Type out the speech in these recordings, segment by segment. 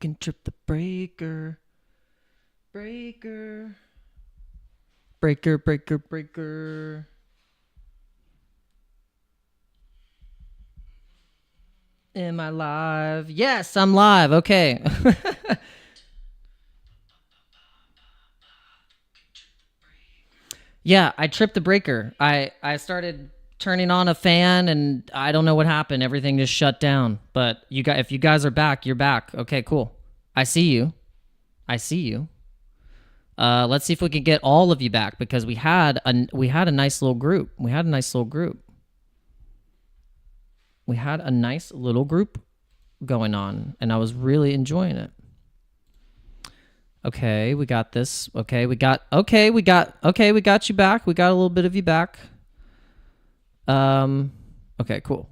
Fucking trip the breaker. Breaker. Am I live? Yes, I'm live. Okay. Yeah, I tripped the breaker. I started turning on a fan and I don't know what happened. Everything just shut down. But if you guys are back, you're back. Okay, cool. I see you. Let's see if we can get all of you back because we had a nice little group. We had a nice little group going on, and I was really enjoying it. Okay, we got this. Okay, we got you back. We got a little bit of you back. Okay, cool.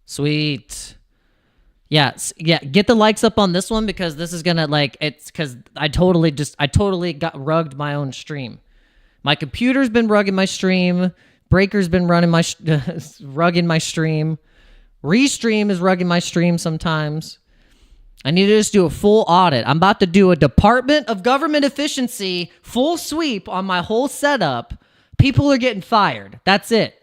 Sweet. Yeah, get the likes up on this one because this is gonna it's because I totally got rugged my own stream. My computer's been rugging my stream. Breaker's been running my rugging my stream. Restream is rugging my stream sometimes. I need to just do a full audit. I'm about to do a Department of Government Efficiency full sweep on my whole setup. People are getting fired. That's it.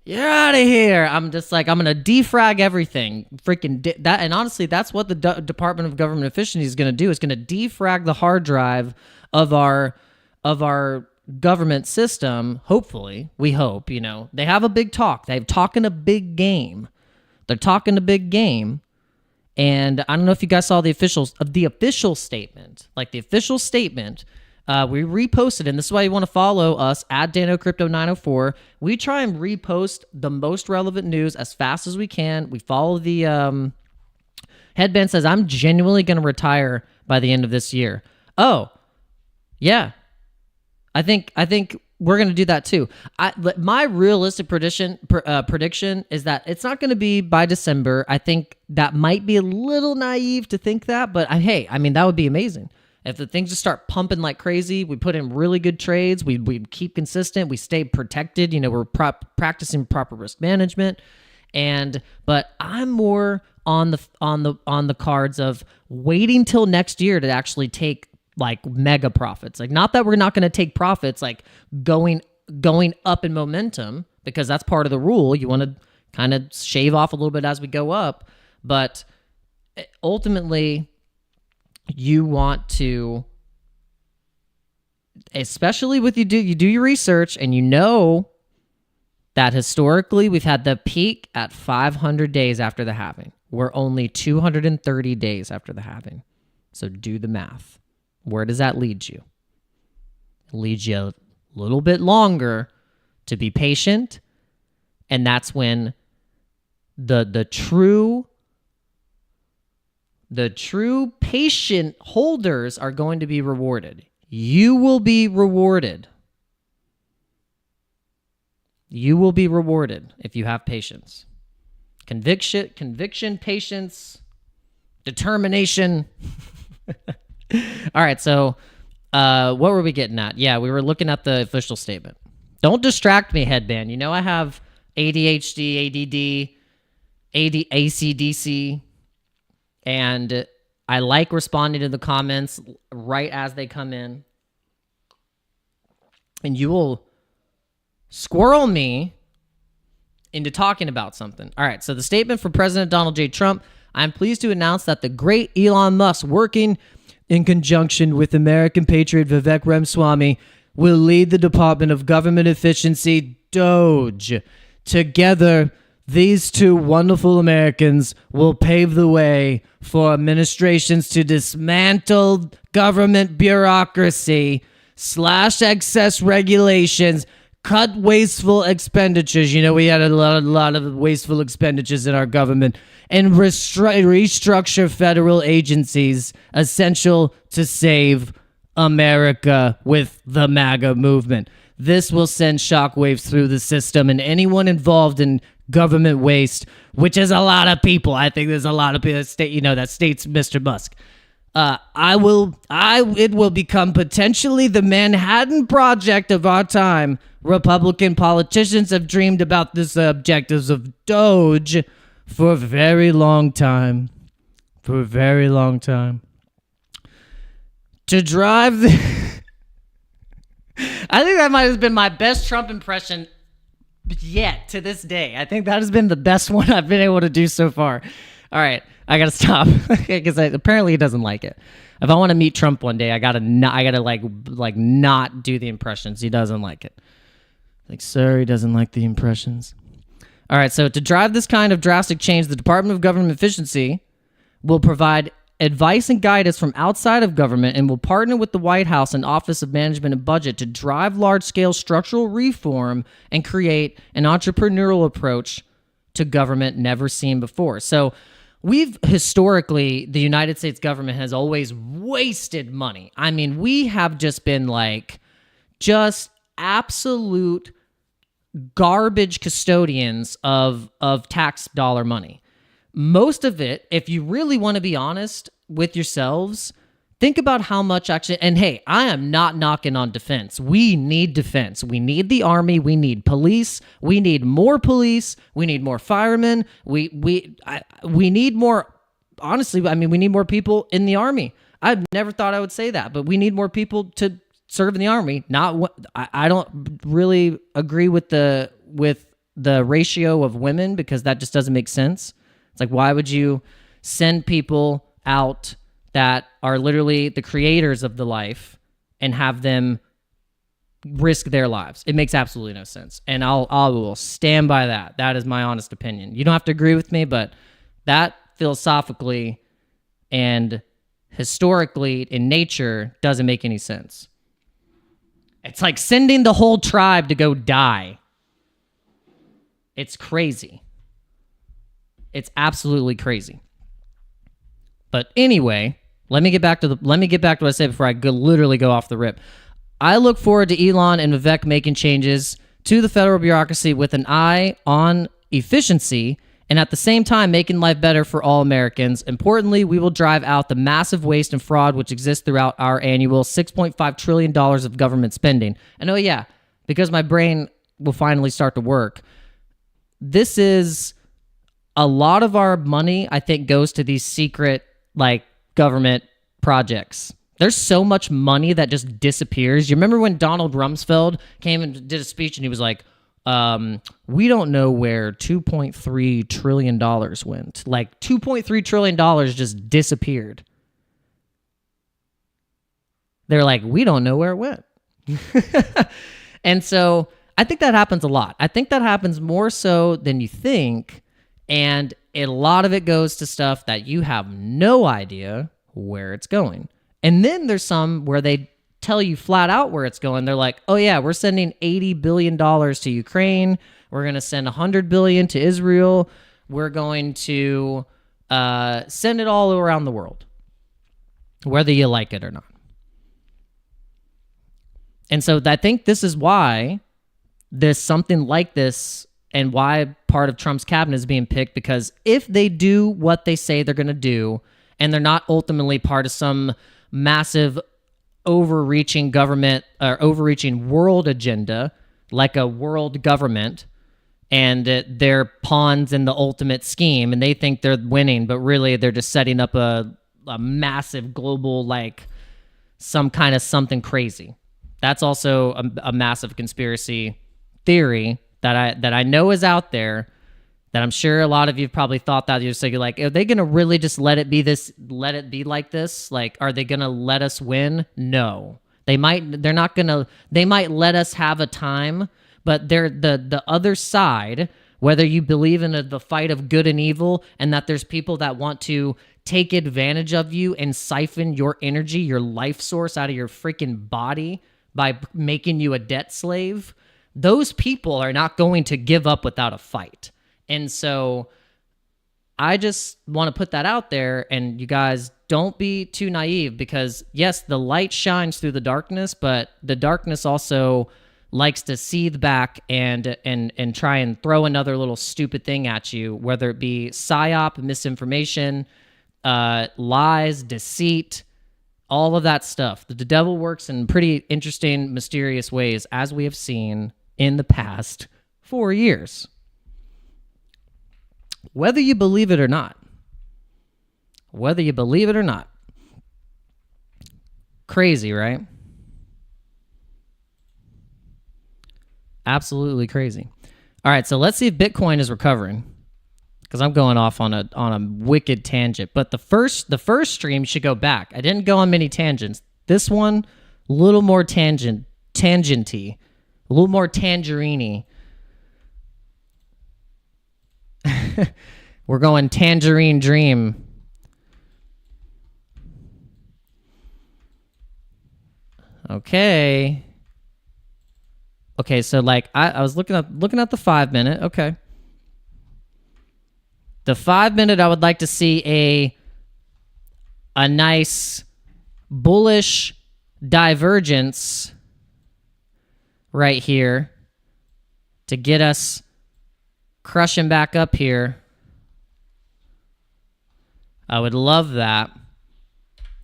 You're out of here. I'm just I'm going to defrag everything. That. And honestly, that's what the Department of Government Efficiency is going to do. It's going to defrag the hard drive of our government system. Hopefully, we hope, they have a big talk. They're talking a big game. And I don't know if you guys saw the official statement. The official statement, we reposted, and this is why you want to follow us at DanoCrypto904. We try and repost the most relevant news as fast as we can. We follow the Headband says, I'm genuinely going to retire by the end of this year. Oh, yeah. I think we're going to do that too. My realistic prediction is that it's not going to be by December. I think that might be a little naive to think that, but that would be amazing. If the things just start pumping like crazy, we put in really good trades, we keep consistent, we stay protected, we're practicing proper risk management. But I'm more on the cards of waiting till next year to actually take mega profits. Not that we're not going to take profits going up in momentum, because that's part of the rule. You want to kind of shave off a little bit as we go up, but ultimately you want to, especially with you do your research, and that historically we've had the peak at 500 days after the halving. We're only 230 days after the halving. So do the math. Where does that lead you? It leads you a little bit longer to be patient, and that's when the true patient holders are going to be rewarded. You will be rewarded. You will be rewarded if you have patience. Conviction, patience, determination. All right, so what were we getting at? Yeah, we were looking at the official statement. Don't distract me, Headband. I have ADHD, ADD, ACDC, and I like responding to the comments right as they come in. And you will squirrel me into talking about something. All right, so the statement from President Donald J. Trump: I'm pleased to announce that the great Elon Musk, working in conjunction with American patriot Vivek Ramaswamy, will lead the Department of Government Efficiency, Doge. Together, these two wonderful Americans will pave the way for administrations to dismantle government bureaucracy, slash excess regulations, cut wasteful expenditures. We had a lot of wasteful expenditures in our government, and restructure federal agencies essential to save America with the MAGA movement. This will send shockwaves through the system, and anyone involved in government waste, which is a lot of people. I think there's a lot of people that state, that states Mr. Musk. It will become potentially the Manhattan Project of our time. Republican politicians have dreamed about the objectives of Doge for a very long time. For a very long time. To drive the... I think that might have been my best Trump impression yet to this day. I think that has been the best one I've been able to do so far. All right, I gotta stop because apparently he doesn't like it. If I want to meet Trump one day, I gotta not do the impressions. He doesn't like it. Like, sir, he doesn't like the impressions. All right, so to drive this kind of drastic change, the Department of Government Efficiency will provide advice and guidance from outside of government and will partner with the White House and Office of Management and Budget to drive large-scale structural reform and create an entrepreneurial approach to government never seen before. So we've historically, the United States government has always wasted money. I mean, we have just been just absolute garbage custodians of tax dollar money. Most of it, if you really want to be honest with yourselves, think about how much actually, and hey, I am not knocking on defense. We need defense. We need the army. We need police. We need more police. We need more firemen. We need more, honestly, I mean, we need more people in the army. I never thought I would say that, but we need more people to serve in the army. I don't really agree with the ratio of women because that just doesn't make sense. It's like, why would you send people out that are literally the creators of the life and have them risk their lives? It makes absolutely no sense. And I will stand by that. That is my honest opinion. You don't have to agree with me, but that philosophically and historically in nature doesn't make any sense. It's like sending the whole tribe to go die. It's crazy. It's absolutely crazy. But anyway, let me get back to what I said before I literally go off the rip. I look forward to Elon and Vivek making changes to the federal bureaucracy with an eye on efficiency and at the same time making life better for all Americans. Importantly, we will drive out the massive waste and fraud which exists throughout our annual $6.5 trillion of government spending. And oh yeah, because my brain will finally start to work, this is a lot of our money, I think, goes to these secret, government projects. There's so much money that just disappears. You remember when Donald Rumsfeld came and did a speech and he was like, we don't know where $2.3 trillion went. $2.3 trillion just disappeared. They're like, we don't know where it went. And so I think that happens a lot. I think that happens more so than you think. And a lot of it goes to stuff that you have no idea where it's going. And then there's some where they tell you flat out where it's going. They're like, oh yeah, we're sending $80 billion to Ukraine. We're going to send $100 billion to Israel. We're going to send it all around the world, whether you like it or not. And so I think this is why something like this and why part of Trump's cabinet is being picked, because if they do what they say they're going to do, and they're not ultimately part of some massive overreaching government or overreaching world agenda, like a world government, and they're pawns in the ultimate scheme, and they think they're winning, but really they're just setting up a massive global, some kind of something crazy. That's also a massive conspiracy theory that I know is out there, that I'm sure a lot of you probably thought that. You're saying, are they going to really just let it be like this? Are they going to let us win? No. They might let us have a time, but they're the other side, whether you believe in the fight of good and evil and that there's people that want to take advantage of you and siphon your energy, your life source out of your freaking body by making you a debt slave, those people are not going to give up without a fight. And so I just want to put that out there, and you guys don't be too naive, because yes, the light shines through the darkness, but the darkness also likes to seethe back and try and throw another little stupid thing at you, whether it be psyop, misinformation, lies, deceit, all of that stuff. The devil works in pretty interesting, mysterious ways, as we have seen in the past 4 years. Whether you believe it or not. Whether you believe it or not. Crazy, right? Absolutely crazy. All right, so let's see if Bitcoin is recovering, because I'm going off on a wicked tangent. But the first stream should go back. I didn't go on many tangents. This one, a little more tangenty, a little more tangerine-y. We're going tangerine dream. Okay. Okay, so like I was looking at the 5 minute. Okay. The 5 minute, I would like to see a nice bullish divergence right here to get us crushing back up here. I would love that.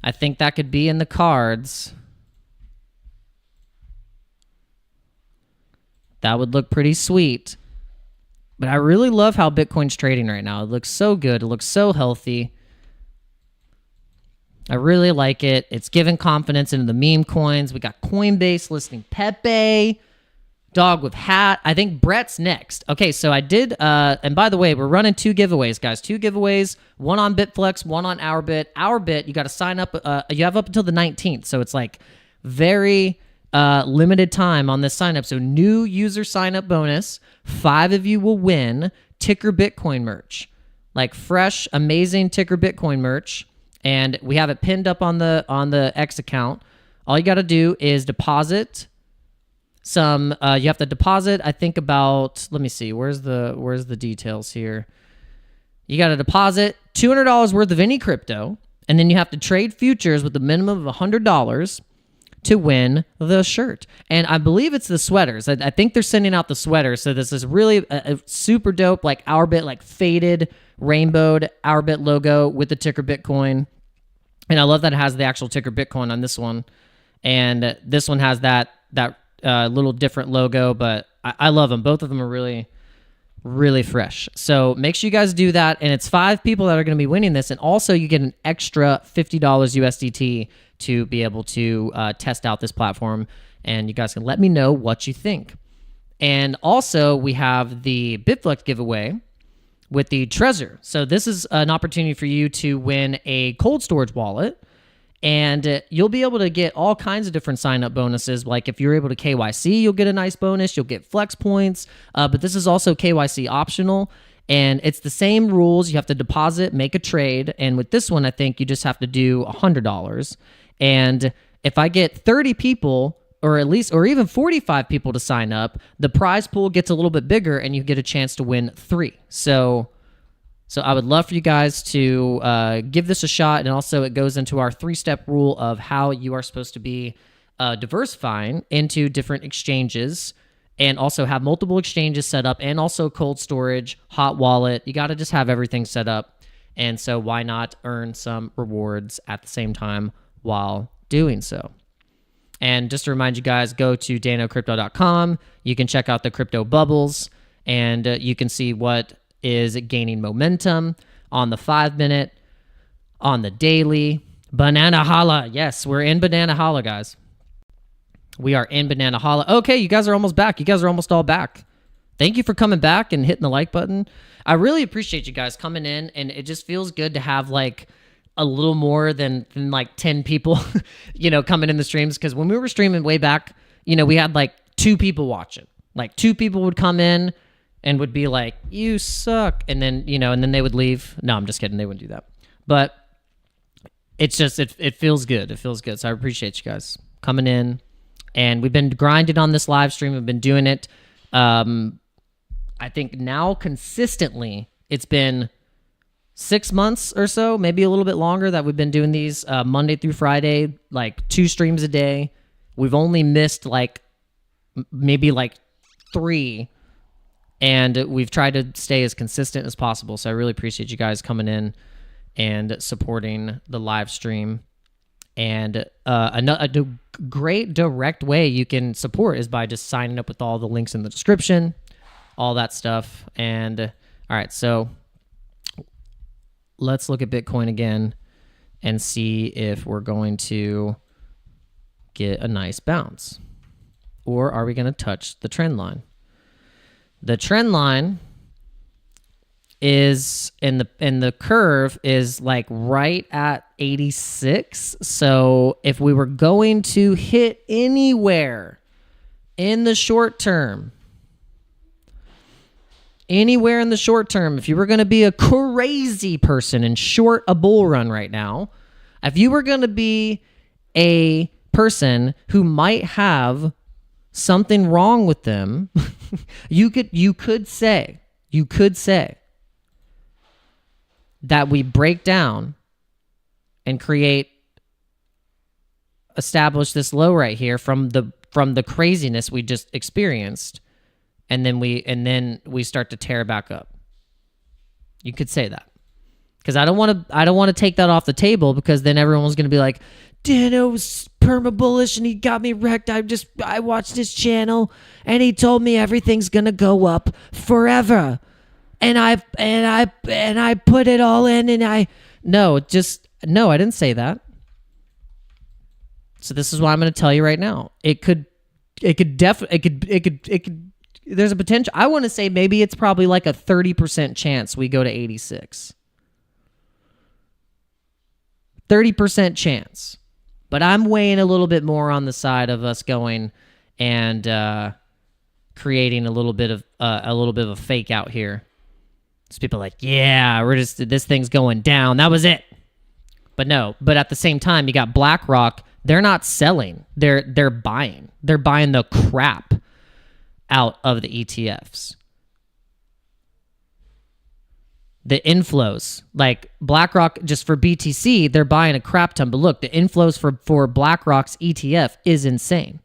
I think that could be in the cards. That would look pretty sweet. But I really love how Bitcoin's trading right now. It looks so good. It looks so healthy. I really like it. It's giving confidence into the meme coins. We got Coinbase listing Pepe. Dog with hat. I think Brett's next. Okay, so I did, and by the way, we're running 2 giveaways, guys. 2 giveaways, one on BitFlex, one on OURBIT. OURBIT, you got to sign up. You have up until the 19th, so it's like very limited time on this sign up. So new user sign up bonus. 5 of you will win Ticker Bitcoin merch, like fresh, amazing Ticker Bitcoin merch, and we have it pinned up on the X account. All you got to do is deposit some. You have to deposit, I think, about, let me see, where's the details here. You got to deposit $200 worth of any crypto, and then you have to trade futures with a minimum of $100 to win the shirt. And I believe it's the sweaters. I think they're sending out the sweaters. So this is really a super dope, like OURBIT, like faded, rainbowed OURBIT logo with the ticker Bitcoin. And I love that it has the actual ticker Bitcoin on this one. And this one has that little different logo, but I love them. Both of them are really, really fresh. So make sure you guys do that. And it's 5 people that are going to be winning this. And also you get an extra $50 USDT to be able to test out this platform. And you guys can let me know what you think. And also we have the BitFlex giveaway with the Trezor. So this is an opportunity for you to win a cold storage wallet. And you'll be able to get all kinds of different sign-up bonuses. Like if you're able to KYC, you'll get a nice bonus. You'll get flex points. But this is also KYC optional. And it's the same rules. You have to deposit, make a trade. And with this one, I think you just have to do $100. And if I get 30 people, or even 45 people to sign up, the prize pool gets a little bit bigger and you get a chance to win 3. So I would love for you guys to give this a shot. And also it goes into our 3-step rule of how you are supposed to be diversifying into different exchanges, and also have multiple exchanges set up, and also cold storage, hot wallet. You got to just have everything set up. And so why not earn some rewards at the same time while doing so? And just to remind you guys, go to danocrypto.com. You can check out the crypto bubbles, and you can see what is gaining momentum on the 5 minute, on the daily. Banana Holla. Yes, we're in Banana Holla, guys. We are in Banana Holla. Okay, you guys are almost back. You guys are almost all back. Thank you for coming back and hitting the like button. I really appreciate you guys coming in, and it just feels good to have like a little more than like 10 people, coming in the streams. Because when we were streaming way back, we had like 2 people watching. Like 2 people would come in and would be like, "You suck," and then and then they would leave. No, I'm just kidding. They wouldn't do that. But it's just it feels good. It feels good. So I appreciate you guys coming in, and we've been grinding on this live stream. We've been doing it. I think now consistently, it's been 6 months or so, maybe a little bit longer, that we've been doing these Monday through Friday, like 2 streams a day. We've only missed like maybe like 3. And we've tried to stay as consistent as possible. So I really appreciate you guys coming in and supporting the live stream. And a great direct way you can support is by just signing up with all the links in the description, all that stuff. And all right, so let's look at Bitcoin again and see if we're going to get a nice bounce. Or are we going to touch the trend line? The trend line is in the curve is like right at 86. So if we were going to hit anywhere in the short term, if you were going to be a crazy person and short a bull run right now, if you were going to be a person who might have something wrong with them, you could say that we break down and establish this low right here from the craziness we just experienced, and then we start to tear back up. You could say that, because I don't want to take that off the table, because then everyone's going to be like, Dano's perma bullish and he got me wrecked. I watched his channel and he told me everything's gonna go up forever, and I put it all in, and I didn't say that. So this is what I'm going to tell you right now. It could there's a potential. I want to say maybe it's probably like a 30% chance we go to 86. 30% chance. But I'm weighing a little bit more on the side of us going and creating a little bit of a fake out here. So people are like, yeah, this thing's going down. That was it. But no. But at the same time, you got BlackRock. They're not selling. They're buying. They're buying the crap out of the ETFs. The inflows, like BlackRock, just for BTC, they're buying a crap ton. But look, the inflows for BlackRock's ETF is insane.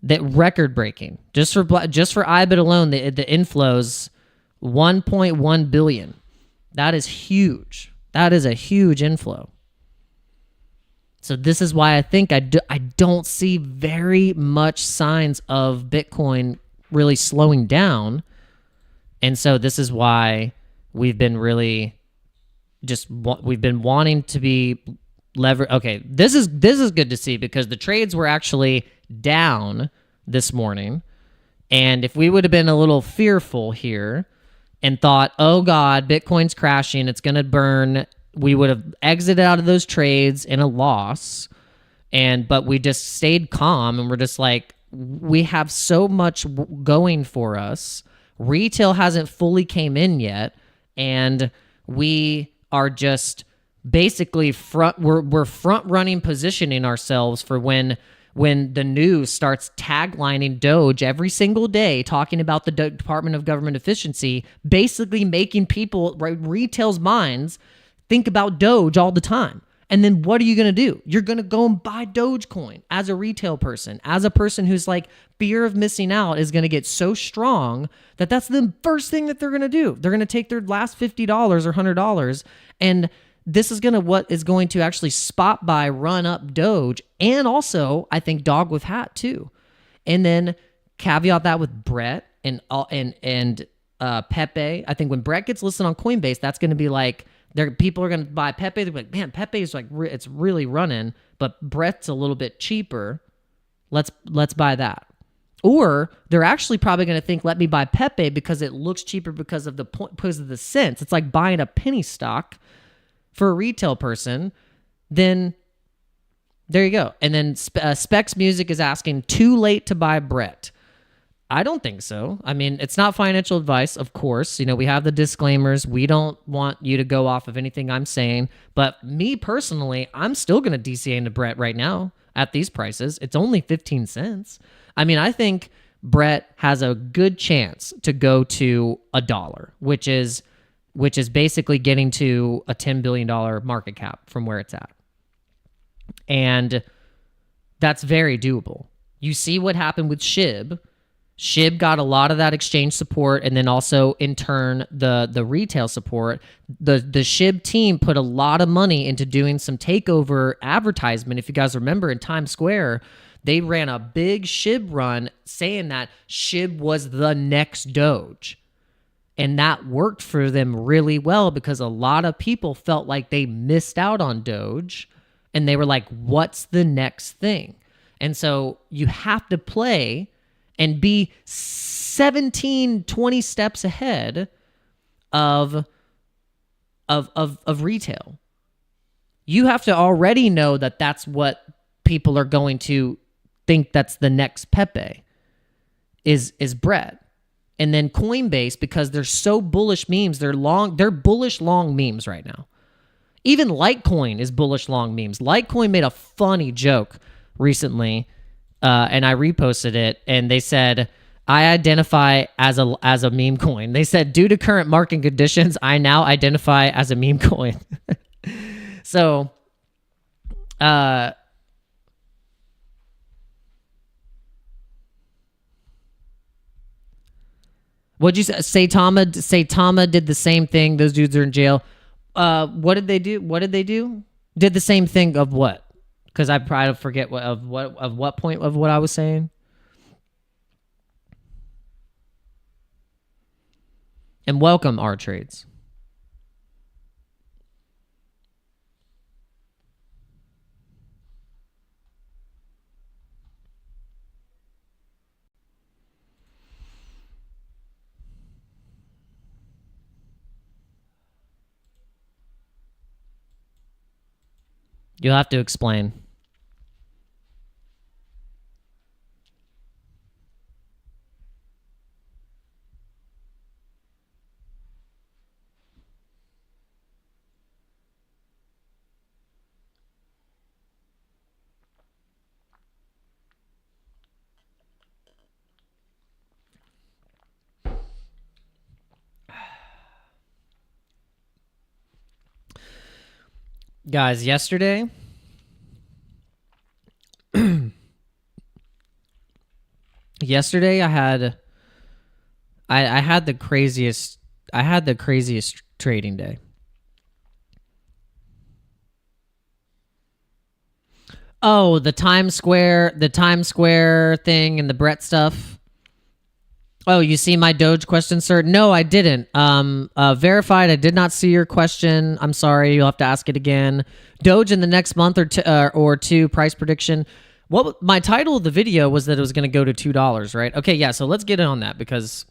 That record breaking. Just for IBIT alone, the inflows 1.1 billion. That is huge. That is a huge inflow. So this is why I think I don't see very much signs of Bitcoin really slowing down. And so this is why we've been wanting to be lever. Okay, this is good to see, because the trades were actually down this morning. And if we would have been a little fearful here and thought, oh God, Bitcoin's crashing, it's going to burn, we would have exited out of those trades in a loss. But we just stayed calm, and we're just like, we have so much going for us. Retail hasn't fully came in yet, and we are just basically we're front running, positioning ourselves for when the news starts taglining Doge every single day, talking about the Department of Government Efficiency, basically making people, retail's minds, think about Doge all the time. And then what are you going to do? You're going to go and buy Dogecoin as a retail person, as a person who's like, fear of missing out is going to get so strong that that's the first thing that they're going to do. They're going to take their last $50 or $100, and this is what is going to actually spot buy, run up Doge, and also I think dog with hat too. And then caveat that with Brett and Pepe. I think when Brett gets listed on Coinbase, that's going to be like, people are going to buy Pepe. They're like, man, Pepe is like, it's really running, but Brett's a little bit cheaper. Let's buy that. Or they're actually probably going to think, let me buy Pepe because it looks cheaper because of the cents. It's like buying a penny stock for a retail person. Then there you go. And then Specs Music is asking, too late to buy Brett. I don't think so. I mean, it's not financial advice, of course. We have the disclaimers. We don't want you to go off of anything I'm saying. But me personally, I'm still going to DCA into Brett right now at these prices. It's only 15 cents. I mean, I think Brett has a good chance to go to $1, which is basically getting to a $10 billion market cap from where it's at. And that's very doable. You see what happened with SHIB. SHIB got a lot of that exchange support, and then also in turn the retail support. The SHIB team put a lot of money into doing some takeover advertisement. If you guys remember, in Times Square, they ran a big SHIB run saying that SHIB was the next Doge. And that worked for them really well because a lot of people felt like they missed out on Doge, and they were like, what's the next thing? And so you have to play and be 17, 20 steps ahead of retail. You have to already know that that's what people are going to think that's the next Pepe is bread. And then Coinbase, because they're so bullish memes, they're bullish long memes right now. Even Litecoin is bullish long memes. Litecoin made a funny joke recently, and I reposted it, and they said, I identify as a meme coin. They said, due to current market conditions, I now identify as a meme coin. So, what'd you say? Saitama did the same thing. Those dudes are in jail. What did they do? Did the same thing of what? Because I probably forget what point of what I was saying. And welcome, R Trades. You'll have to explain. Guys, yesterday I had the craziest trading day. Oh, the Times Square thing and the Brett stuff. Oh, you see my Doge question, sir? No, I didn't. Verified, I did not see your question. I'm sorry. You'll have to ask it again. Doge in the next month or two, price prediction. What my title of the video was that it was going to go to $2, right? Okay, yeah. So let's get in on that because,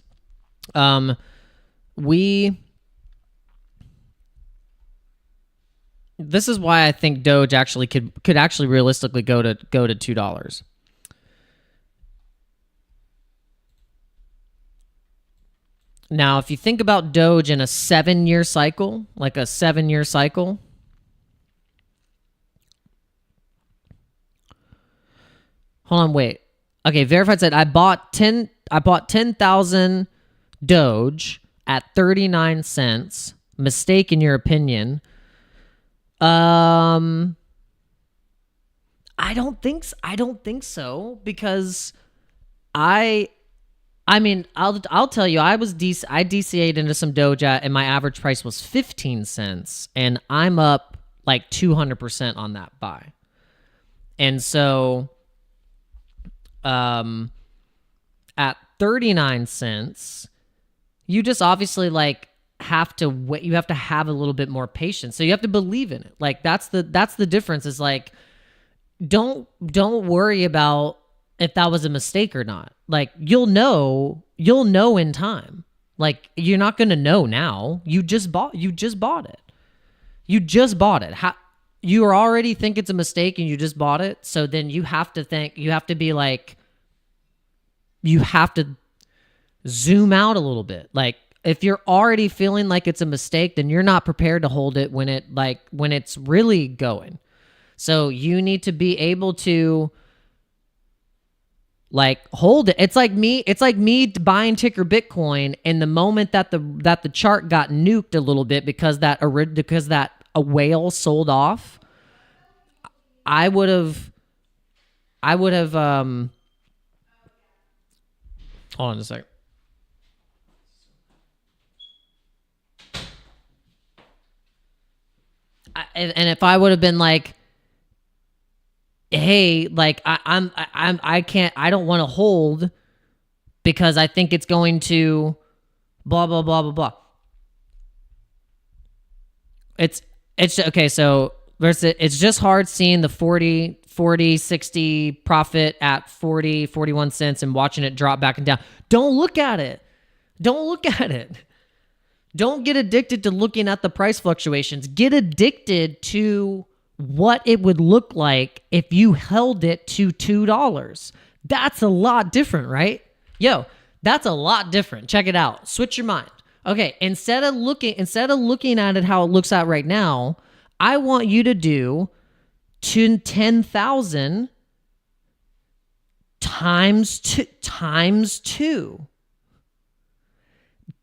this is why I think Doge actually could actually realistically go to $2. Now, if you think about Doge in a 7-year cycle, like a 7-year cycle, hold on, wait. Okay, Verified said I bought 10,000 Doge at 39 cents. Mistake in your opinion. I don't think so because I mean, I'll tell you, I DCA'd into some Doge and my average price was 15 cents, and I'm up like 200% on that buy. And so, at 39 cents, you just obviously like have to wait. You have to have a little bit more patience. So you have to believe in it. Like that's the difference. Is like, don't worry about if that was a mistake or not. Like you'll know in time. Like you're not going to know now. You just bought it. You just bought it. You already think it's a mistake and you just bought it. So then you have to zoom out a little bit. Like if you're already feeling like it's a mistake, then you're not prepared to hold it when it's really going. So you need to be able to like hold it. It's like me buying ticker Bitcoin, and the moment that the chart got nuked a little bit because that a whale sold off, I would have Hold on a second. And if I would have been like, hey, like I can't, I don't want to hold because I think it's going to blah, blah, blah, blah, blah. It's okay. So it's just hard seeing the 40, 60 profit at 40, 41 cents and watching it drop back and down. Don't look at it. Don't look at it. Don't get addicted to looking at the price fluctuations. Get addicted to what it would look like if you held it to $2. That's a lot different, right? Yo, that's a lot different. Check it out. Switch your mind. Okay, instead of looking at it how it looks at right now, I want you to do 10,000 times 2.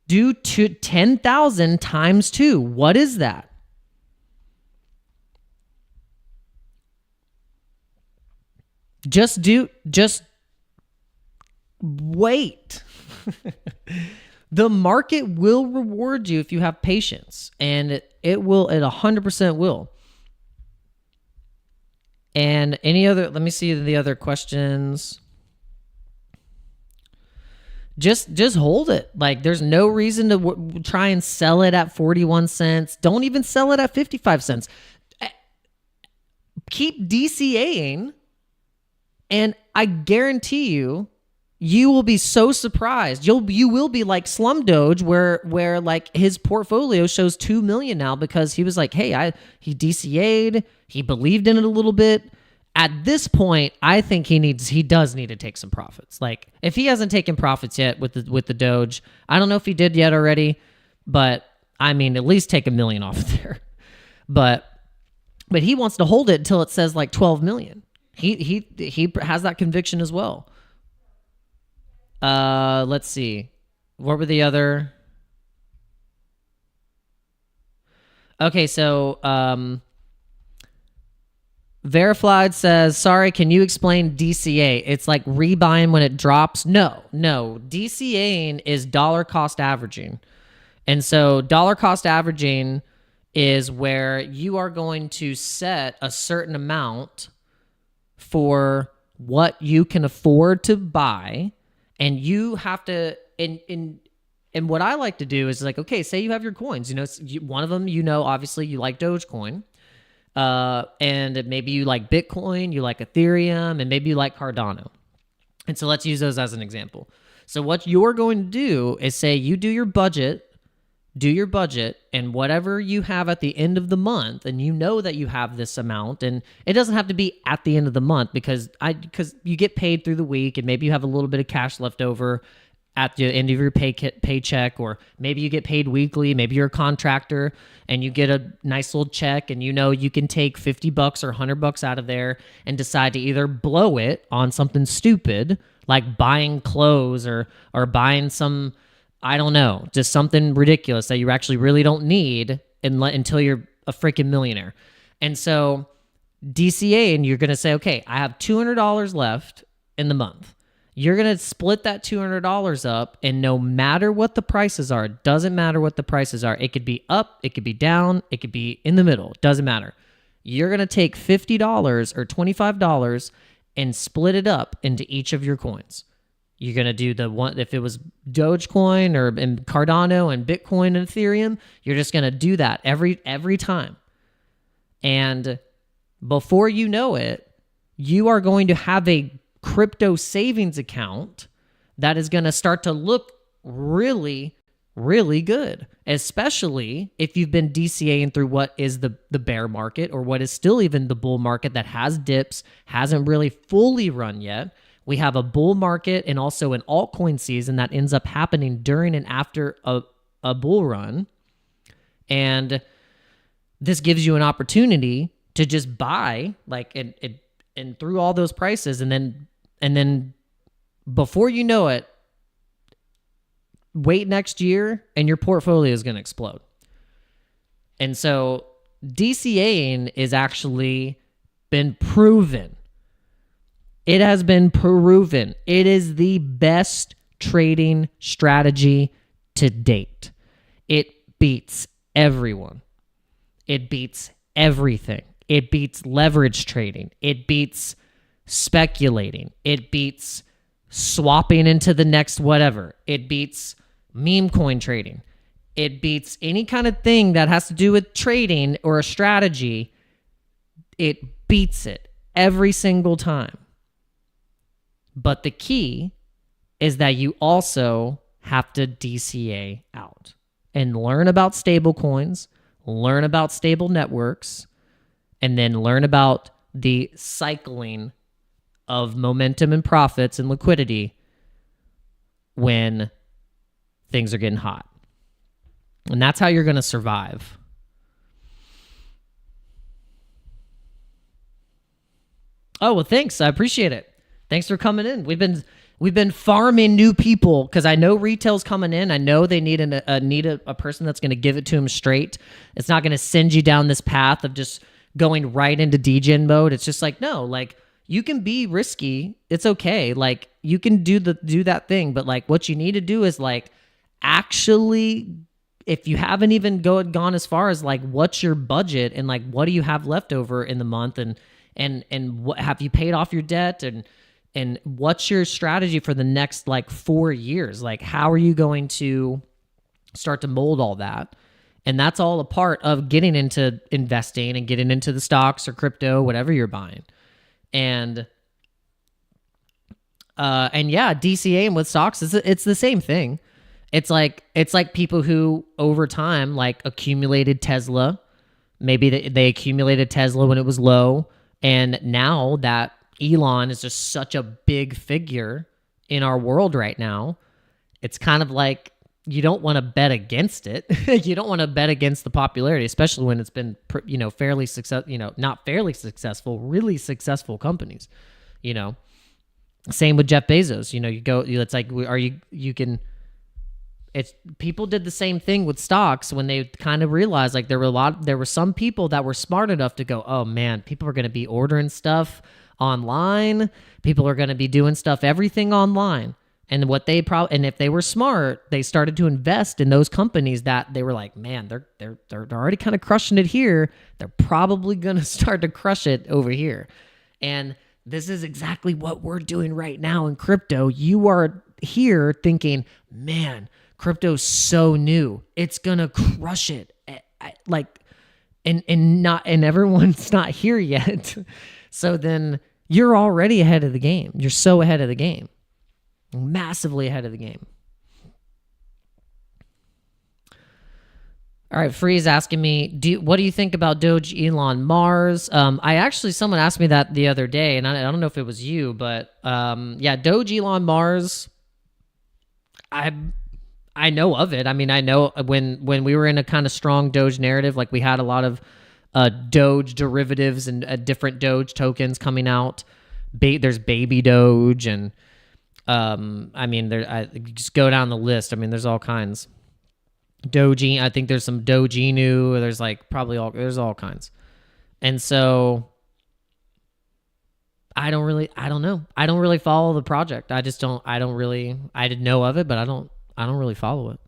Do 10,000 times 2. What is that? Just wait. The market will reward you if you have patience, and it 100% will. And let me see the other questions. Just hold it. Like, there's no reason to try and sell it at 41 cents. Don't even sell it at 55 cents. Keep DCAing, and I guarantee you will be so surprised. You will be like Slum Doge, where like his portfolio shows 2 million now because he was like, hey, he DCA'd, he believed in it a little bit. At this point, I think he does need to take some profits. Like, if he hasn't taken profits yet with the Doge, I don't know if he did yet already, but I mean, at least take $1 million off there. But he wants to hold it until it says like 12 million. He has that conviction as well. Let's see. What were the other? Okay, so Verified says, sorry, can you explain DCA? It's like rebuying when it drops. No. DCAing is dollar cost averaging. And so dollar cost averaging is where you are going to set a certain amount for what you can afford to buy. And you have to, and what I like to do is like, okay, say you have your coins, one of them, obviously you like Dogecoin. And maybe you like Bitcoin, you like Ethereum, and maybe you like Cardano. And so let's use those as an example. So what you're going to do is say you do your budget, and whatever you have at the end of the month, and you know that you have this amount, and it doesn't have to be at the end of the month because you get paid through the week, and maybe you have a little bit of cash left over at the end of your paycheck, or maybe you get paid weekly. Maybe you're a contractor and you get a nice little check, and you can take $50 or $100 out of there and decide to either blow it on something stupid like buying clothes or buying some, I don't know, just something ridiculous that you actually really don't need until you're a freaking millionaire. And so DCA, and you're going to say, okay, I have $200 left in the month. You're going to split that $200 up, and no matter what the prices are, it doesn't matter what the prices are. It could be up, it could be down, it could be in the middle. It doesn't matter. You're going to take $50 or $25 and split it up into each of your coins. You're going to do the one, if it was Dogecoin or in Cardano and Bitcoin and Ethereum, you're just going to do that every time. And before you know it, you are going to have a crypto savings account that is going to start to look really, really good, especially if you've been DCAing through what is the bear market, or what is still even the bull market that has dips, hasn't really fully run yet. We have a bull market and also an altcoin season that ends up happening during and after a bull run. And this gives you an opportunity to just buy and through all those prices, and then before you know it, wait next year and your portfolio is going to explode. And so DCAing is actually been proven. It has been proven. It is the best trading strategy to date. It beats everyone. It beats everything. It beats leverage trading. It beats speculating. It beats swapping into the next whatever. It beats meme coin trading. It beats any kind of thing that has to do with trading or a strategy. It beats it every single time. But the key is that you also have to DCA out and learn about stable coins, learn about stable networks, and then learn about the cycling of momentum and profits and liquidity when things are getting hot. And that's how you're going to survive. Oh, well, thanks. I appreciate it. Thanks for coming in. We've been farming new people because I know retail's coming in. I know they need a person that's going to give it to them straight. It's not going to send you down this path of just going right into degen mode. It's just like, no, like you can be risky. It's okay. Like you can do that thing, but like what you need to do is like actually, if you haven't even gone as far as like what's your budget and like what do you have left over in the month and what have you paid off your debt and what's your strategy for the next like 4 years? Like how are you going to start to mold all that? And that's all a part of getting into investing and getting into the stocks or crypto, whatever you're buying. And yeah, DCAing with stocks it's the same thing. It's like people who over time like accumulated Tesla. Maybe they accumulated Tesla when it was low, and now that Elon is just such a big figure in our world right now, it's kind of like you don't want to bet against it. You don't want to bet against the popularity, especially when it's been fairly not fairly successful, really successful companies. Same with Jeff Bezos. It's like people did the same thing with stocks when they kind of realized like there were some people that were smart enough to go, oh man, people are going to be ordering stuff online. People are going to be doing everything online. And and if they were smart, they started to invest in those companies that they were like, man, they're already kind of crushing it here. They're probably going to start to crush it over here. And this is exactly what we're doing right now in crypto. You are here thinking, man, crypto's so new. It's going to crush it. And everyone's not here yet. So then you're already ahead of the game. You're so ahead of the game. Massively ahead of the game. All right, Freeze asking me, what do you think about Doge Elon Mars? Someone asked me that the other day, and I don't know if it was you, but yeah, Doge Elon Mars, I know of it. I mean, I know when we were in a kind of strong Doge narrative, like we had a lot of Doge derivatives and different Doge tokens coming out. There's Baby Doge, and just go down the list. I mean, there's all kinds. Doge, I think there's some Doge Inu. There's like there's all kinds. And so I don't know. I don't really follow the project. I didn't know of it, but I don't really follow it.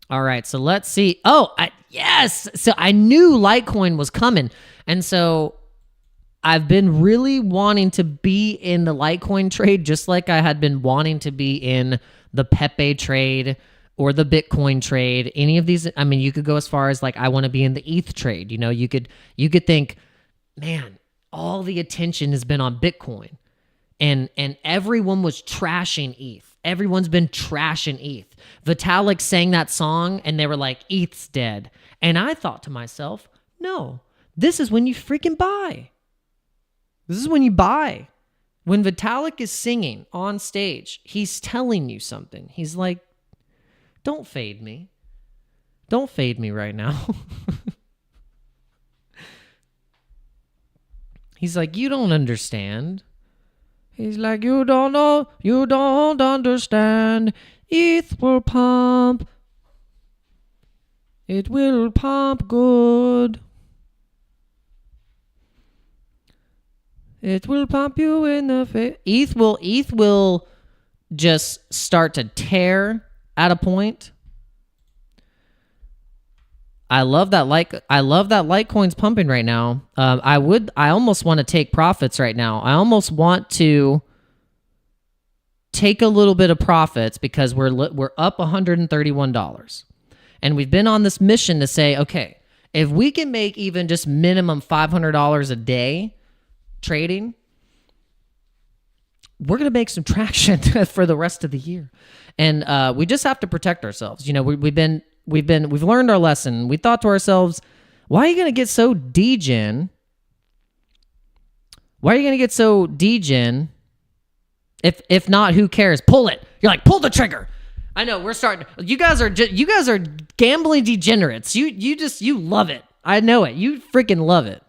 All right, so let's see. Yes. So I knew Litecoin was coming. And so I've been really wanting to be in the Litecoin trade, just like I had been wanting to be in the Pepe trade or the Bitcoin trade. Any of these, I mean, you could go as far as like, I want to be in the ETH trade. You could think, man, all the attention has been on Bitcoin. And everyone was trashing ETH. Everyone's been trashing ETH. Vitalik sang that song and they were like, ETH's dead. And I thought to myself, no, this is when you freaking buy. This is when you buy. When Vitalik is singing on stage, he's telling you something. He's like, don't fade me. Don't fade me right now. He's like, you don't understand. He's like, you don't know, you don't understand. ETH will pump. It will pump good. It will pump you in the face. ETH will just start to tear at a point. I love that Litecoin's pumping right now. I almost want to take profits right now. I almost want to take a little bit of profits because we're up $131. And we've been on this mission to say, okay, if we can make even just minimum $500 a day trading, we're going to make some traction for the rest of the year. And we just have to protect ourselves. You know, we've learned our lesson. We thought to ourselves, why are you going to get so degen? Why are you going to get so degen? If not, who cares? Pull it. You're like, pull the trigger. I know we're starting. You guys are gambling degenerates. You love it. I know it. You freaking love it.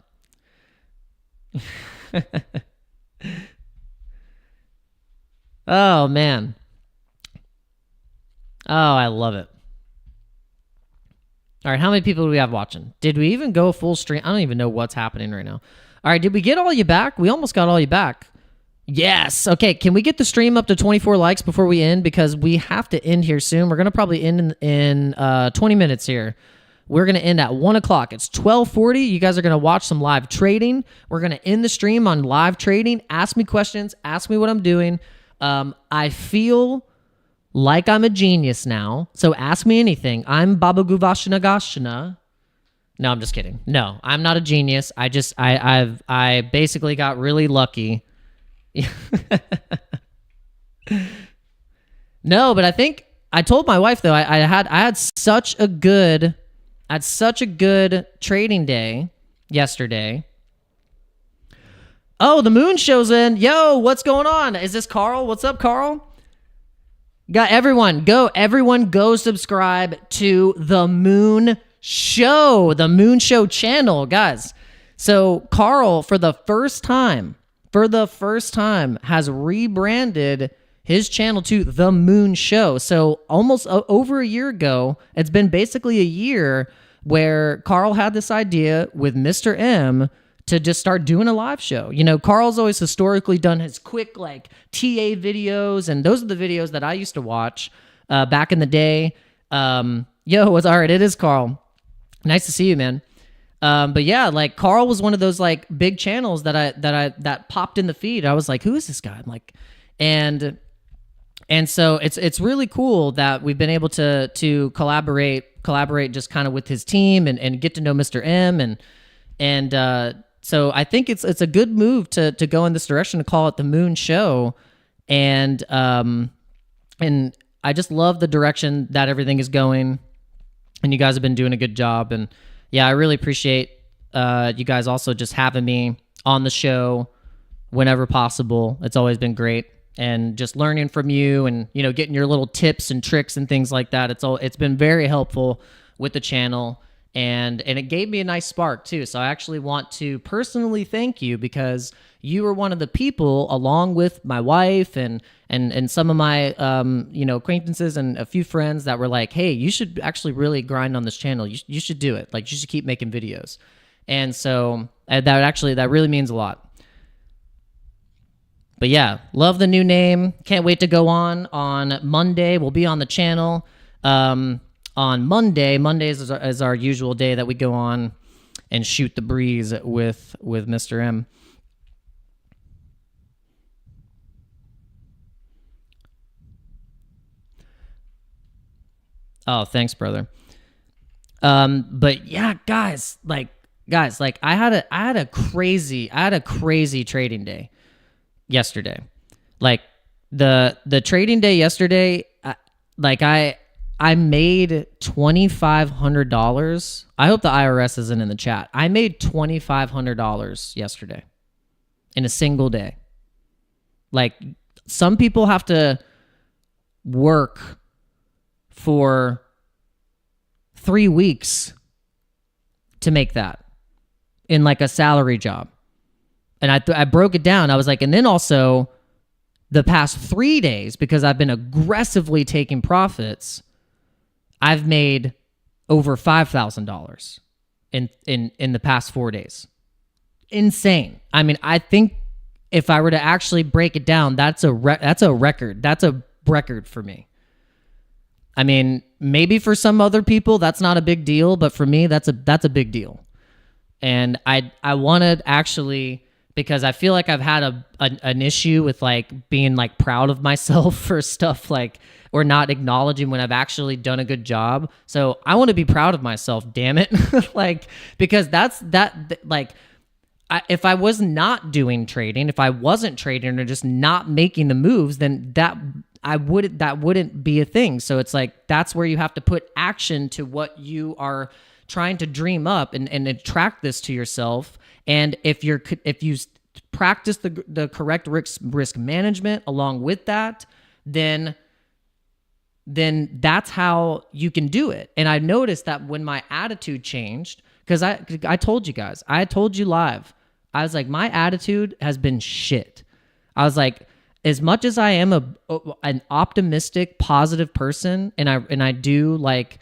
Oh man. Oh, I love it. All right, how many people do we have watching? Did we even go full stream? I don't even know what's happening right now. All right, did we get all you back? We almost got all you back. Yes. Okay, can we get the stream up to 24 likes before we end? Because we have to end here soon. We're going to probably end in 20 minutes here. We're going to end at 1 o'clock. It's 12:40. You guys are going to watch some live trading. We're going to end the stream on live trading. Ask me questions. Ask me what I'm doing. I feel like I'm a genius now, so ask me anything. I'm Baba Guvashana Gashana. No, I'm just kidding. No, I'm not a genius. I basically got really lucky. No, but I think I told my wife though I had such a good trading day yesterday. Oh, the moon shows in. Yo, what's going on? Is this Carl? What's up, Carl? Got everyone go subscribe to the Moon Show channel, guys. So Carl, for the first time, has rebranded his channel to The Moon Show. So almost over a year ago, it's been basically a year where Carl had this idea with Mr. M to just start doing a live show. You know, Carl's always historically done his quick like TA videos, and those are the videos that I used to watch back in the day. Yo, what's all right? It is Carl. Nice to see you, man. But yeah, like Carl was one of those like big channels that popped in the feed. I was like, who is this guy? I'm like, and so it's really cool that we've been able to collaborate just kind of with his team and get to know Mr. M and so I think it's a good move to go in this direction to call it the Moon Show, and I just love the direction that everything is going, and you guys have been doing a good job, and yeah, I really appreciate you guys also just having me on the show whenever possible. It's always been great, and just learning from you, and you know, getting your little tips and tricks and things like that. It's been very helpful with the channel. And it gave me a nice spark too. So I actually want to personally thank you because you were one of the people, along with my wife and some of my acquaintances and a few friends, that were like, hey, you should actually really grind on this channel. You should do it. Like, you should keep making videos. And so that really means a lot. But yeah, love the new name. Can't wait to go on Monday. We'll be on the channel. On Mondays is our usual day that we go on and shoot the breeze with Mr. M. Oh, thanks, brother. But yeah, guys, I had a crazy trading day yesterday. Like the trading day yesterday, I made $2,500. I hope the IRS isn't in the chat. I made $2,500 yesterday in a single day. Like, some people have to work for 3 weeks to make that in like a salary job. And I broke it down. I was like, and then also the past 3 days, because I've been aggressively taking profits, I've made over $5,000 in the past 4 days. Insane. I mean, I think if I were to actually break it down, that's a record. That's a record for me. I mean, maybe for some other people that's not a big deal, but for me that's a big deal. And I wanted actually, because I feel like I've had an issue with like being like proud of myself for stuff like, or not acknowledging when I've actually done a good job. So I want to be proud of myself, damn it. Like, because if I was not doing trading, if I wasn't trading or just not making the moves, then that wouldn't be a thing. So it's like, that's where you have to put action to what you are trying to dream up and attract this to yourself. And if you practice the correct risk management along with that, then that's how you can do it. And I noticed that when my attitude changed, because I told you guys, I told you live, I was like, my attitude has been shit. I was like, as much as I am an optimistic, positive person, and I do like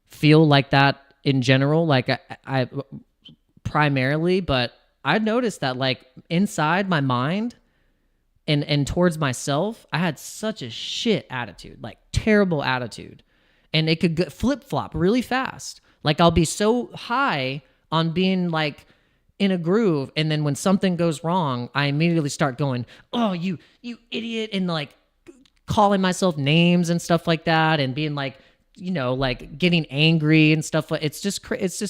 feel like that in general, like I primarily, but I noticed that like inside my mind and towards myself, I had such a shit attitude, like terrible attitude. And it could flip-flop really fast. Like I'll be so high on being like in a groove, and then when something goes wrong, I immediately start going, "Oh, you idiot," and like calling myself names and stuff like that, and being like, like getting angry and stuff. Like it's just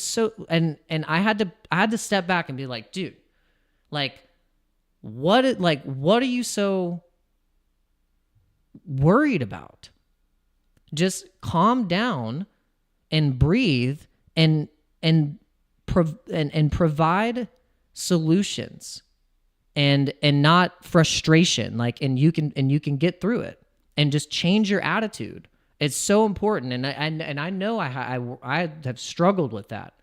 so. And I had to step back and be like, dude, like what are you so worried about? Just calm down and breathe and provide solutions and not frustration. Like, and you can get through it, and just change your attitude. It's so important. And I know I have struggled with that.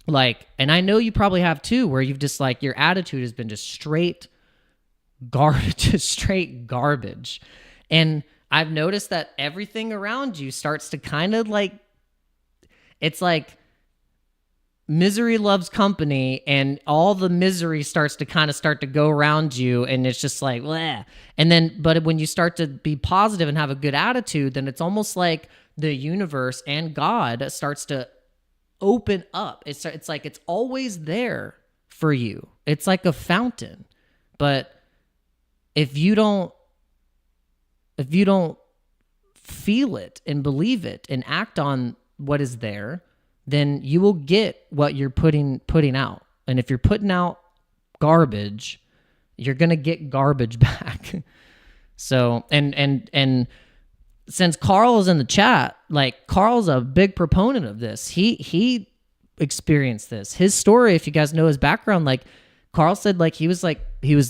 Like, and I know you probably have too, where you've just like, your attitude has been just straight garbage. And I've noticed that everything around you starts to kind of like, it's like misery loves company, and all the misery starts to go around you, and it's just like, bleh. And then, but when you start to be positive and have a good attitude, then it's almost like the universe and God starts to open up. It's like it's always there for you. It's like a fountain. But if you don't feel it and believe it and act on what is there, then you will get what you're putting out. And if you're putting out garbage, you're going to get garbage back. So, and since Carl is in the chat, like Carl's a big proponent of this. He experienced this. His story, if you guys know his background, like Carl said, like he was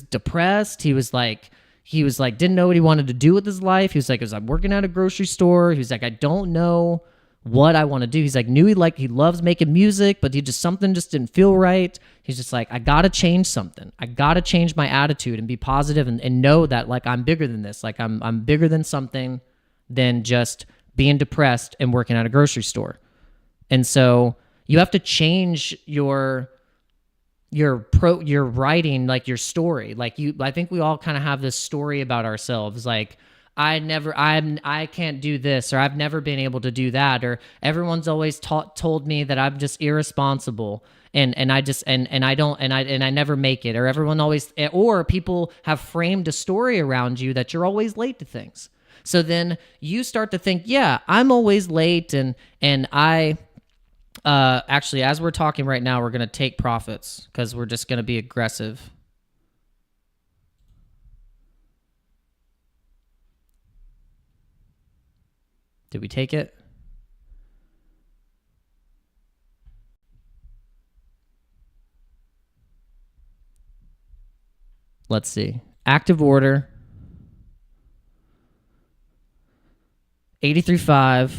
depressed. He was like didn't know what he wanted to do with his life. He was like, I'm working at a grocery store. He was like, I don't know what I want to do. He's like, he loves making music, but something just didn't feel right. He's just like, I got to change something. I got to change my attitude and be positive and know that like I'm bigger than this. Like I'm bigger than something than just being depressed and working at a grocery store. And so you have to change your writing, like your story. Like I think we all kind of have this story about ourselves. Like, I can't do this, or I've never been able to do that, or everyone's always told me that I'm just irresponsible and I never make it, or everyone always, or people have framed a story around you that you're always late to things. So then you start to think, yeah, I'm always late, and I actually, as we're talking right now, we're going to take profits because we're just going to be aggressive. Did we take it? Let's see. Active order. 83.5.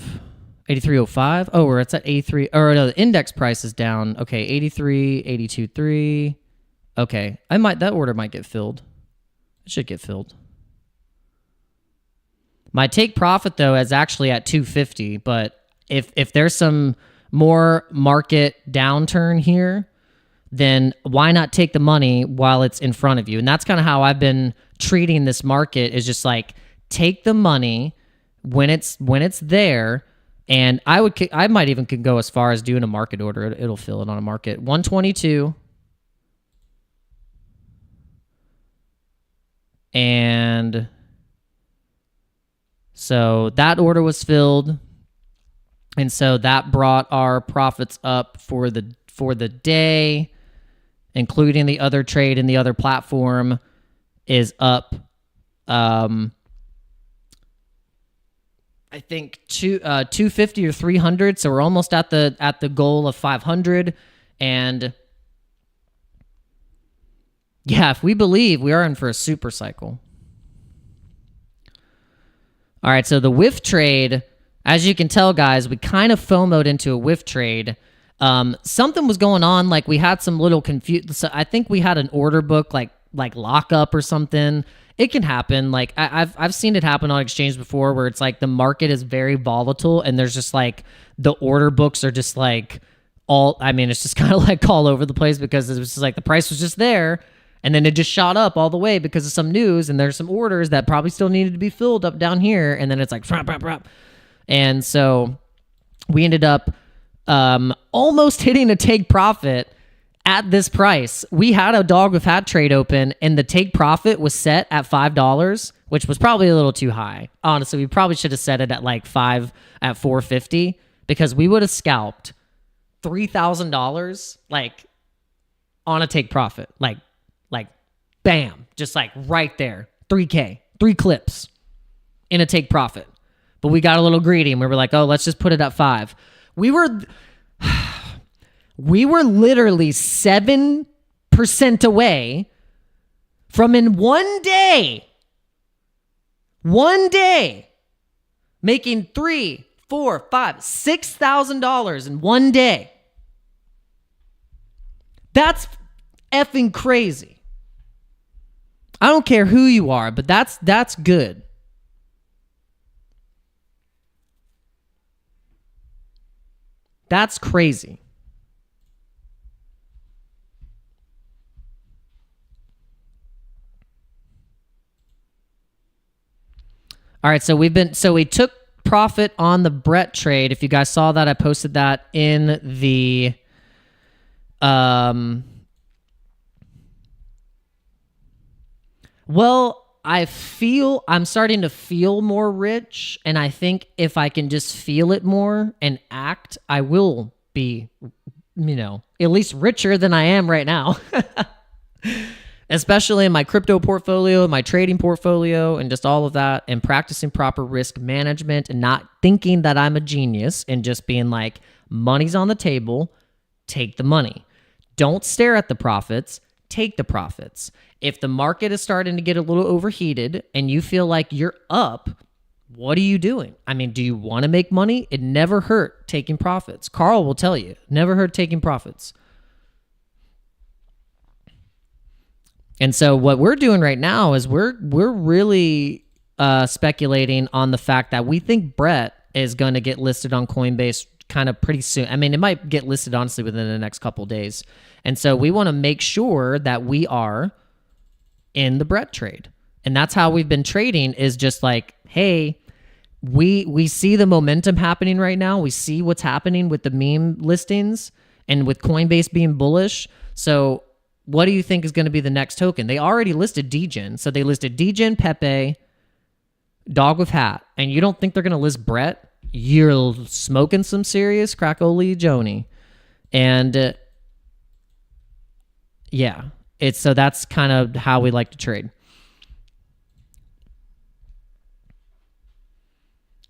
83.05. Oh, it's at 83. Or no, the index price is down. Okay, 83, 82.3. Okay, that order might get filled. It should get filled. My take profit, though, is actually at 250, but if there's some more market downturn here, then why not take the money while it's in front of you? And that's kind of how I've been treating this market, is just like, take the money when it's there. And I might even could go as far as doing a market order. It'll fill it on a market. 122. And so that order was filled. And so that brought our profits up for the day, including the other trade and the other platform, is up. I think 250 or 300. So we're almost at the goal of 500. And yeah, if we believe, we are in for a super cycle. All right, so the whiff trade, as you can tell, guys, we kind of FOMO'd into a whiff trade. Something was going on, like we had some little confusion. So I think we had an order book like lockup or something. It can happen. Like I've seen it happen on exchange before, where it's like the market is very volatile and there's just like the order books are just like it's just kind of like all over the place, because it was just like the price was just there and then it just shot up all the way because of some news, and there's some orders that probably still needed to be filled up down here, and then it's like and so we ended up almost hitting a take profit at this price. We had a dog with hat trade open, and the take profit was set at $5, which was probably a little too high. Honestly, we probably should have set it at like $5 at $4.50, because we would have scalped $3,000 like on a take profit, like bam, just like right there, 3K, 3 clips in a take profit. But we got a little greedy and we were like, oh, let's just put it at 5. We were literally 7% away from, in one day, making $3,000, $4,000, $5,000, $6,000 in one day. That's effing crazy. I don't care who you are, but that's good. That's crazy. All right, so we took profit on the Brett trade. If you guys saw that, I posted that in the well, I'm starting to feel more rich, and I think if I can just feel it more and act, I will be, at least richer than I am right now. Especially in my crypto portfolio, my trading portfolio, and just all of that, and practicing proper risk management and not thinking that I'm a genius and just being like, money's on the table, take the money. Don't stare at the profits, take the profits. If the market is starting to get a little overheated and you feel like you're up, what are you doing? Do you want to make money? It never hurt taking profits. Carl will tell you, never hurt taking profits. And so what we're doing right now is we're really speculating on the fact that we think Brett is going to get listed on Coinbase kind of pretty soon. It might get listed honestly within the next couple of days. And so we want to make sure that we are in the Brett trade. And that's how we've been trading, is just like, hey, we see the momentum happening right now. We see what's happening with the meme listings and with Coinbase being bullish. So what do you think is going to be the next token? They already listed Degen. So they listed Degen, Pepe, Dog with Hat. And you don't think they're going to list Brett? You're smoking some serious crack-o-lee Joni. And yeah, so that's kind of how we like to trade.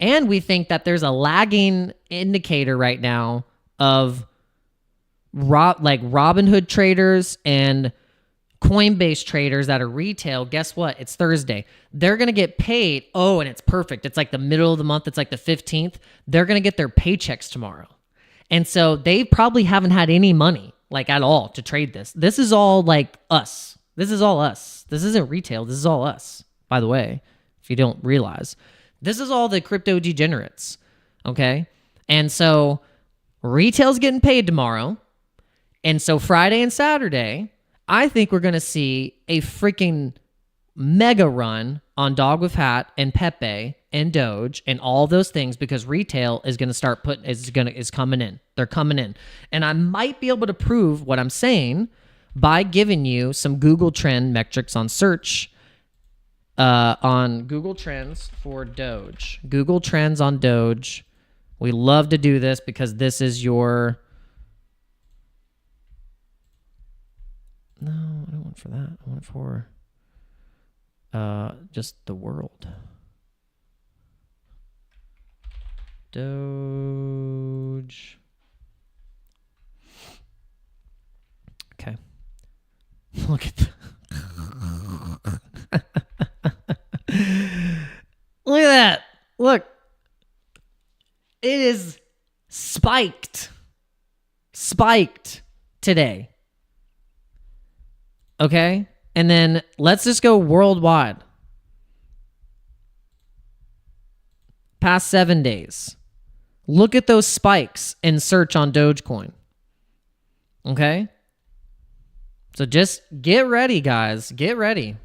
And we think that there's a lagging indicator right now of Robinhood traders and Coinbase traders that are retail. Guess what? It's Thursday. They're going to get paid. Oh, and it's perfect. It's like the middle of the month. It's like the 15th. They're going to get their paychecks tomorrow. And so they probably haven't had any money like at all to trade this. This is all like us. This is all us. This isn't retail. This is all us, by the way, if you don't realize. This is all the crypto degenerates, okay? And so retail's getting paid tomorrow. And so Friday and Saturday, I think we're going to see a freaking mega run on Dog with Hat and Pepe and Doge and all those things, because retail is going to start is coming in. They're coming in. And I might be able to prove what I'm saying by giving you some Google trend metrics on search, on Google Trends for Doge. Google Trends on Doge. We love to do this because this is your... No, I don't want it for that. I want it for just the world. Doge. Okay. Look at Look at that. Look. It is spiked. Spiked today. Okay? And then let's just go worldwide. Past 7 days. Look at those spikes in search on Dogecoin. Okay? So just get ready, guys. Get ready.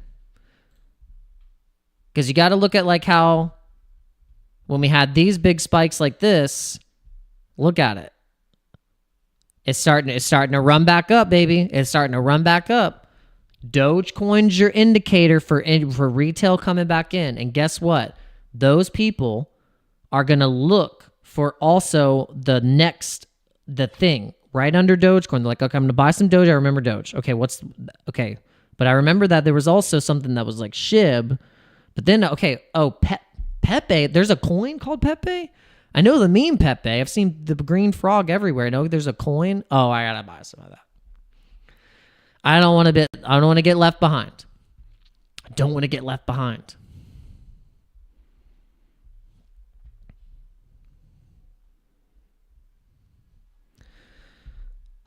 Because you got to look at like how when we had these big spikes like this, look at it. It's starting to run back up, baby. It's starting to run back up. Dogecoin's your indicator for retail coming back in. And guess what? Those people are going to look for also the thing right under Dogecoin. They're like, okay, I'm going to buy some Doge. I remember Doge. Okay, okay. But I remember that there was also something that was like SHIB. But then, okay, Pepe. There's a coin called Pepe? I know the meme Pepe. I've seen the green frog everywhere. I know there's a coin. Oh, I got to buy some of that. I don't want to get left behind. I don't want to get left behind.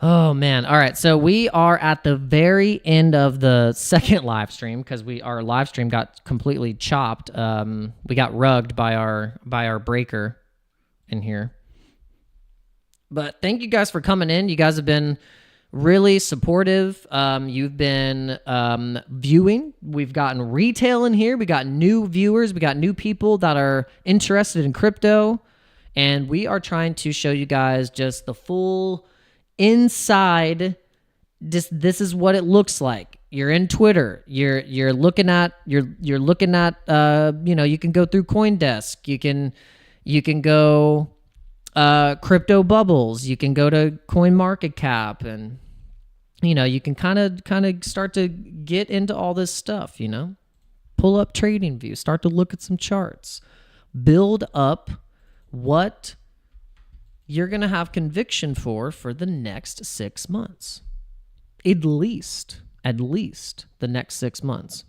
Oh, man. All right. So we are at the very end of the second live stream because our live stream got completely chopped. We got rugged by our breaker in here. But thank you guys for coming in. You guys have been really supportive. You've been viewing. We've gotten retail in here. We got new viewers. We got new people that are interested in crypto. And we are trying to show you guys just the full inside. This is what it looks like. You're in Twitter. You're looking at you can go through CoinDesk. You can go crypto bubbles. You can go to CoinMarketCap, and you can kind of start to get into all this stuff. Pull up TradingView. Start to look at some charts. Build up what you're going to have conviction for the next 6 months. At least the next 6 months.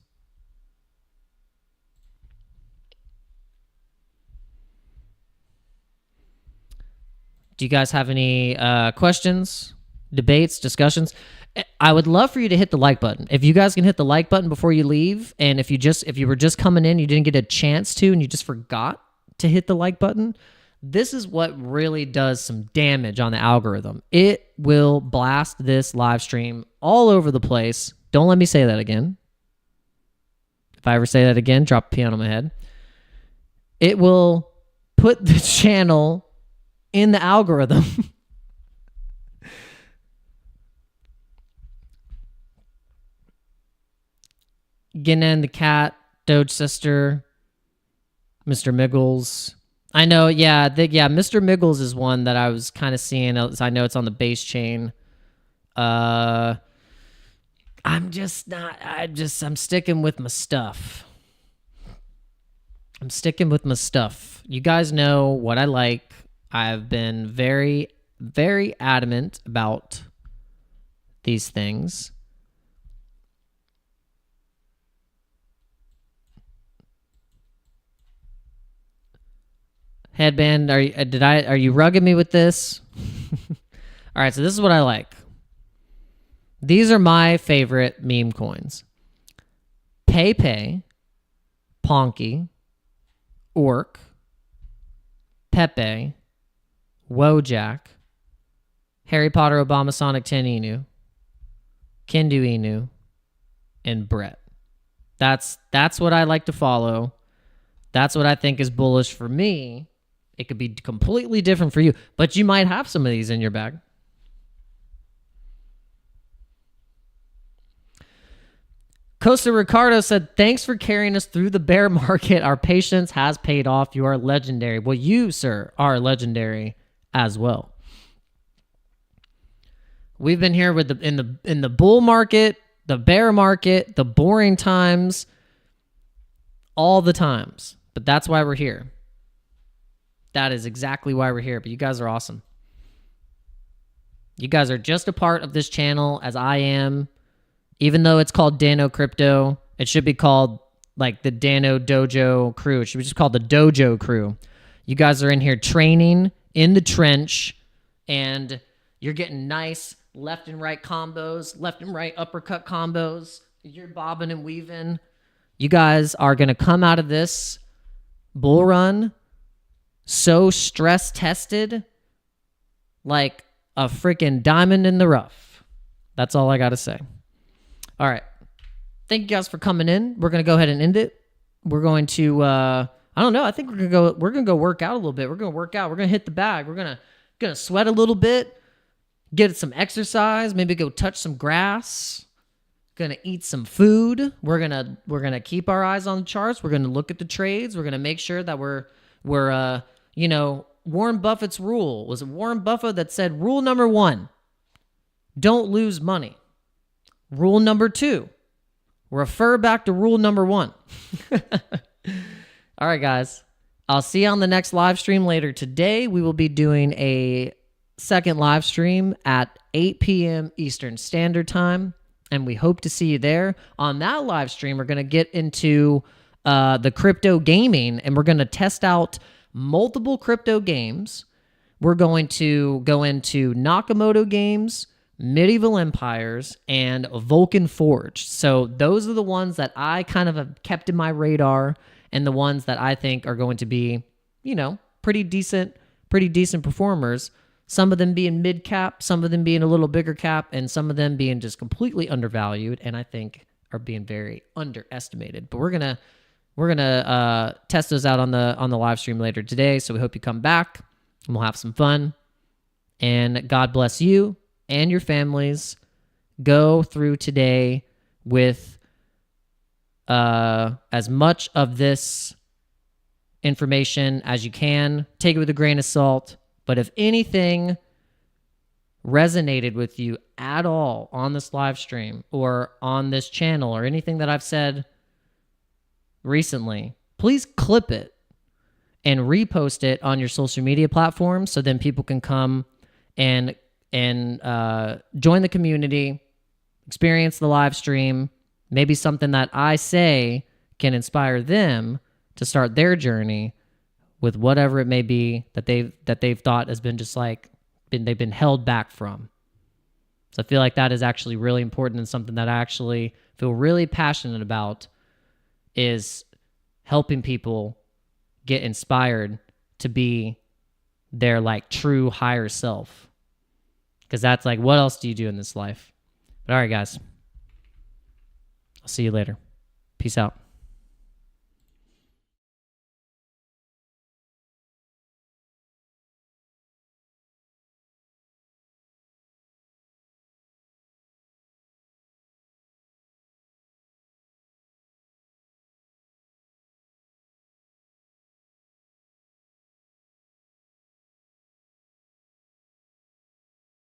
Do you guys have any questions, debates, discussions? I would love for you to hit the like button. If you guys can hit the like button before you leave, and if you were just coming in, you didn't get a chance to, and you just forgot to hit the like button, this is what really does some damage on the algorithm. It will blast this live stream all over the place. Don't let me say that again. If I ever say that again, drop a piano on my head. It will put the channel in the algorithm. Getting the cat, Doge sister, Mr. Miggles. I know, yeah, Mr. Miggles is one that I was kind of seeing. I know it's on the base chain. I'm sticking with my stuff. You guys know what I like. I've been very, very adamant about these things. Headband, are you rugging me with this? All right, so this is what I like. These are my favorite meme coins. Pepe, Ponky, Orc, Pepe, Wojak, Harry Potter, Obama, Sonic 10 Inu, Kendu Inu, and Brett. That's what I like to follow. That's what I think is bullish for me. It could be completely different for you, but you might have some of these in your bag. Costa Ricardo said, thanks for carrying us through the bear market. Our patience has paid off. You are legendary. Well, you, sir, are legendary as well. We've been here with in the bull market, the bear market, the boring times, all the times. But that's why we're here. That is exactly why we're here. But you guys are awesome. You guys are just a part of this channel as I am. Even though it's called Dano Crypto, it should be called like the Dano Dojo crew. It should be just called the Dojo crew. You guys are in here training in the trench, and you're getting nice left and right combos, left and right uppercut combos. You're bobbing and weaving. You guys are going to come out of this bull run so stress tested like a freaking diamond in the rough. That's all I got to say. All right. Thank you guys for coming in. We're going to go ahead and end it. We're going to, I don't know. I think we're going to go work out a little bit. We're going to work out. We're going to hit the bag. We're going to sweat a little bit, get some exercise, maybe go touch some grass. Going to eat some food. We're going to keep our eyes on the charts. We're going to look at the trades. We're going to make sure that we're Warren Buffett's rule. Was it Warren Buffett that said rule number 1, don't lose money? Rule number 2, refer back to rule number 1. All right, guys. I'll see you on the next live stream later today. We will be doing a second live stream at 8 p.m. Eastern Standard Time, and we hope to see you there. On that live stream, we're going to get into the crypto gaming, and we're going to test out multiple crypto games. We're going to go into Nakamoto games, Medieval Empires, and Vulcan Forge. So those are the ones that I kind of have kept in my radar, and the ones that I think are going to be, pretty decent performers. Some of them being mid cap, some of them being a little bigger cap, and some of them being just completely undervalued, and I think are being very underestimated. But we're gonna test those out on the live stream later today. So we hope you come back, and we'll have some fun. And God bless you and your families. Go through today with as much of this information as you can. Take it with a grain of salt. But if anything resonated with you at all on this live stream or on this channel or anything that I've said recently, please clip it and repost it on your social media platforms so then people can come and join the community, experience the live stream. Maybe something that I say can inspire them to start their journey with whatever it may be that they've thought has been just like they've been held back from. So I feel like that is actually really important, and something that I actually feel really passionate about is helping people get inspired to be their like true higher self. Because that's like, what else do you do in this life? But all right, guys. I'll see you later. Peace out.